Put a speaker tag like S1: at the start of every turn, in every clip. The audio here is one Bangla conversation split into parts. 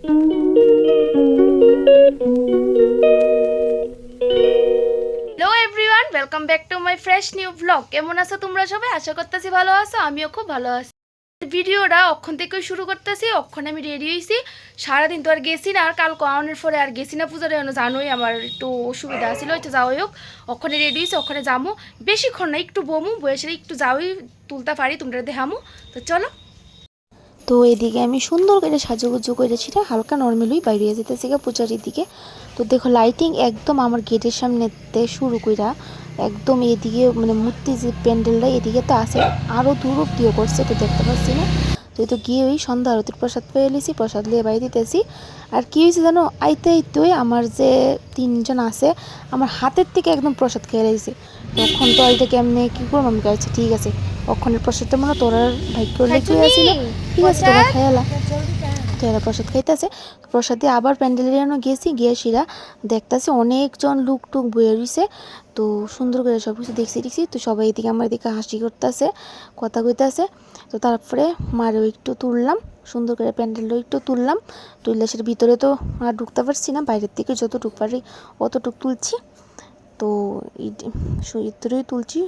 S1: Hello everyone, welcome back to my fresh new blog. কেমন আছো তোমরা সবাই? আশা করতেছি ভালো আছো, আমিও খুব ভালো আছি। ভিডিওটা অক্ষণ থেকে শুরু করতেছি। অক্ষণ আমি রেডি হয়েছি, সারাদিন তো আর গেছি না, আর কাল কাউনের পরে আর গেছি না পূজার জন্য, জানোই আমার একটু অসুবিধা ছিল, একটু যাওয়াই হোক। ওখানে রেডি হয়েছি, ওখানে যাবো বেশিক্ষণ না, একটু বমু বয়সে একটু যাওই তুলতে পারি, তোমরা দেখামো। তো চলো।
S2: তো এদিকে আমি সুন্দর করে সাজুগুজু করেছি, হালকা নর্মালি বাইরে যেতেছি পূজারির দিকে। তো দেখো লাইটিং একদম আমার গেটের সামনেতে শুরু কইরা একদম এদিকে মানে মূর্তি যে প্যান্ডেলটা এদিকে তো আছে, আরও দূর অব্দিও করছে, তো দেখতে পাচ্ছি না। তো এই তো গিয়ে ওই সন্ধ্যা আরতির প্রসাদ পেয়ে এলিছি, প্রসাদ লিয়ে বাইরে দিতেছি। আর কী হয়েছে জানো, আইতে আইতেই আমার যে তিনজন আছে আমার হাতের থেকে একদম প্রসাদ খেয়ে রয়েছে। তখন তো এইটা কেমনে কী করবো, আমি কাছে ঠিক আছে অক্ষণের প্রসাদটা মনে তোরার ভাগ্য লেগে আসছিল, ঠিক আছে তোরা খেয়ালা। তো এরা প্রসাদ খাইতেছে, প্রসাদ দিয়ে আবার প্যান্ডেলের জন্য গেছি, গিয়ে সেরা দেখতেছে অনেকজন লোক টুক বয়ে রয়েছে। তো সুন্দর করে সব কিছু দেখছি। তো সবাই এদিকে আমার এদিকে হাসি করতেছে, কথা কইতেছে। তো তারপরে মারেও একটু তুললাম, সুন্দর করে প্যান্ডেলও একটু তুললাম। তুললে সেটা ভিতরে তো আর ঢুকতে পারছি না, বাইরের থেকে যতটুক পারি অতটুক তুলছি। তো ভিতরেই তুলছি।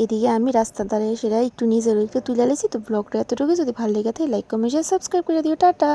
S2: এদিকে আমি রাস্তার ধারে সেটা একটু নিজেরও একটু তুলে নিয়েছি। তো ব্লগটা এতটুকু, যদি ভালো লেগে থাকে লাইক কমেন্ট সাবস্ক্রাইব করে দিও, টাটা।